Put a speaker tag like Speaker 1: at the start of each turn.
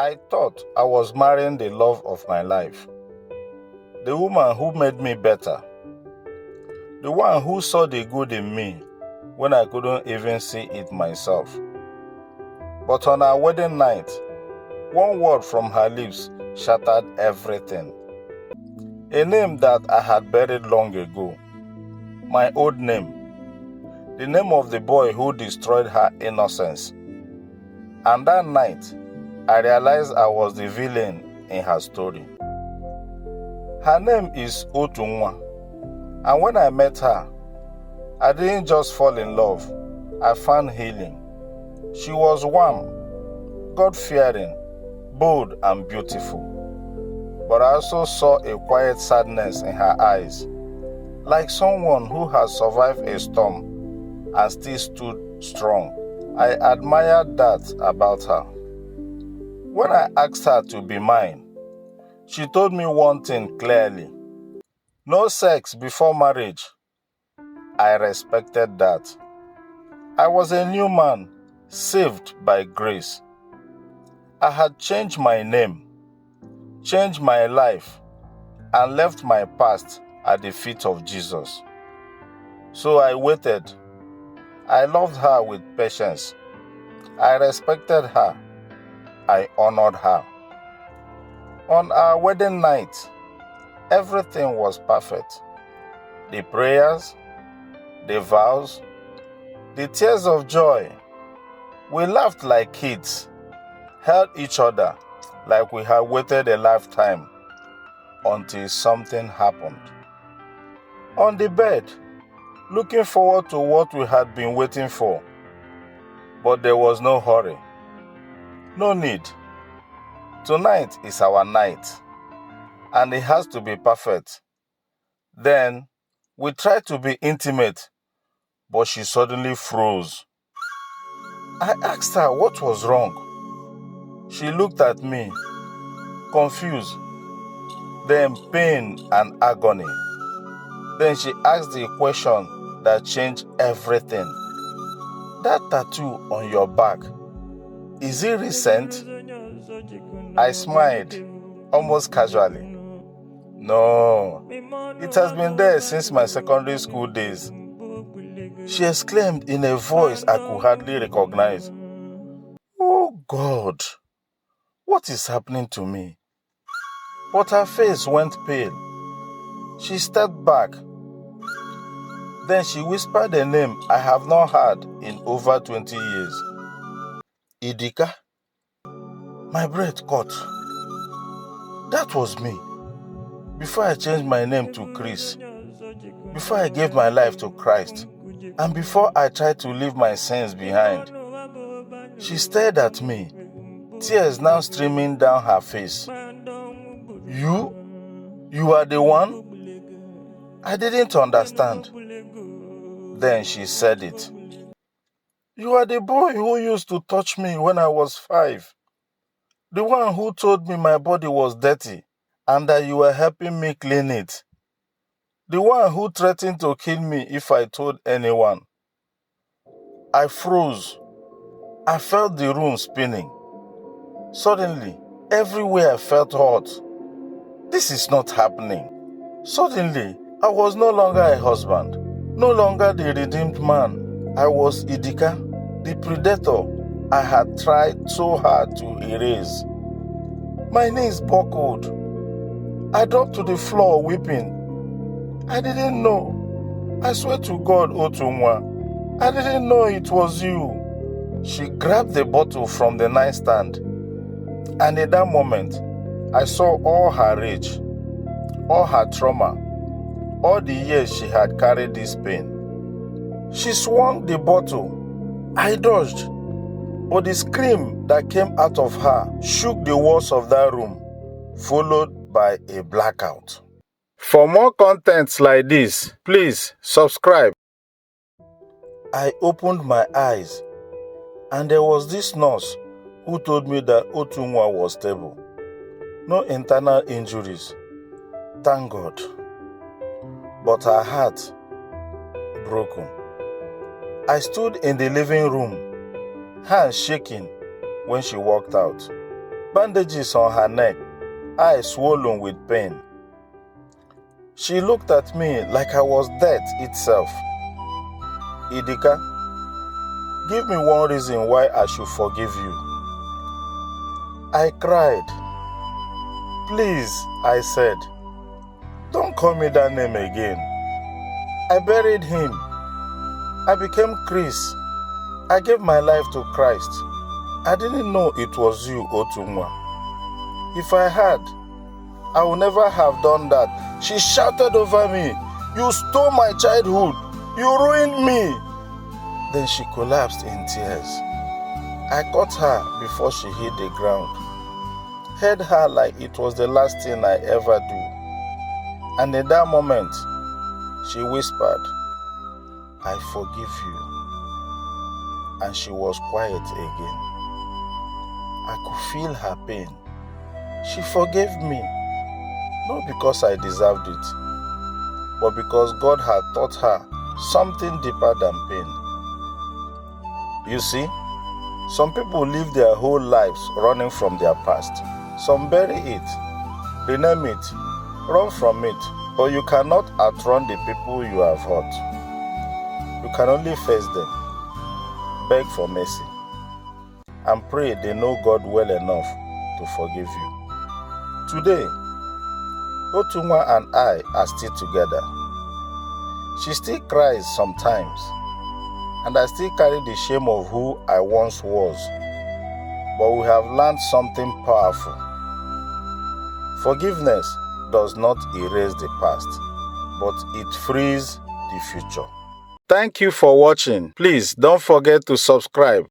Speaker 1: I thought I was marrying the love of my life, the woman who made me better, the one who saw the good in me when I couldn't even see it myself. But on our wedding night, one word from her lips shattered everything. A name that I had buried long ago, my old name, the name of the boy who destroyed her innocence. And that night, I realized I was the villain in her story. Her name is Otunwa, and when I met her, I didn't just fall in love, I found healing. She was warm, God-fearing, bold and beautiful. But I also saw a quiet sadness in her eyes, like someone who has survived a storm and still stood strong. I admired that about her. When I asked her to be mine, she told me one thing clearly: no sex before marriage. I respected that. I was a new man, saved by grace. I had changed my name, changed my life, and left my past at the feet of Jesus. So I waited. I loved her with patience. I respected her. I honored her. On our wedding night, everything was perfect. The prayers, the vows, the tears of joy. We laughed like kids, held each other like we had waited a lifetime, until something happened. On the bed, looking forward to what we had been waiting for. But there was no hurry. No need. Tonight is our night, and it has to be perfect. Then we tried to be intimate, but she suddenly froze. I asked her what was wrong. She looked at me, confused, then pain and agony. Then she asked the question that changed everything. That tattoo on your back, is it recent? I smiled, almost casually. No, it has been there since my secondary school days. She exclaimed in a voice I could hardly recognize. Oh God, what is happening to me? But her face went pale. She stepped back. Then she whispered a name I have not heard in over 20 years. Idika. My breath caught. That was me. Before I changed my name to Chris, before I gave my life to Christ, and before I tried to leave my sins behind. She stared at me, tears now streaming down her face. You? You are the one? I didn't understand. Then she said it. You are the boy who used to touch me when I was 5. The one who told me my body was dirty and that you were helping me clean it. The one who threatened to kill me if I told anyone. I froze. I felt the room spinning. Suddenly, everywhere I felt hot. This is not happening. Suddenly, I was no longer a husband, no longer the redeemed man. I was Idika, the predator I had tried so hard to erase. My knees buckled. I dropped to the floor weeping. I didn't know. I swear to God, Otunwa, I didn't know it was you. She grabbed the bottle from the nightstand, and in that moment, I saw all her rage, all her trauma, all the years she had carried this pain. She swung the bottle. I dodged, but the scream that came out of her shook the walls of that room, followed by a blackout. For more contents like this, please subscribe. I opened my eyes, and there was this nurse who told me that Otunwa was stable. No internal injuries. Thank God. But her heart broken. I stood in the living room, hands shaking when she walked out. bandages on her neck, eyes swollen with pain. She looked at me like I was death itself. Idika, give me one reason why I should forgive you. I cried. Please, I said, don't call me that name again. I buried him. I became Chris. I gave my life to Christ. I didn't know it was you, Otunwa. If I had, I would never have done that. She shouted over me, you stole my childhood. You ruined me. Then she collapsed in tears. I caught her before she hit the ground, held her like it was the last thing I ever do. And in that moment, she whispered, I forgive you. And she was quiet again. I could feel her pain. She forgave me, not because I deserved it, but because God had taught her something deeper than pain. You see, some people live their whole lives running from their past. Some bury it, rename it, run from it, but you cannot outrun the people you have hurt. You can only face them, beg for mercy, and pray they know God well enough to forgive you. Today, Otunwa and I are still together. She still cries sometimes, and I still carry the shame of who I once was. But we have learned something powerful. Forgiveness does not erase the past, but it frees the future. Thank you for watching. Please don't forget to subscribe.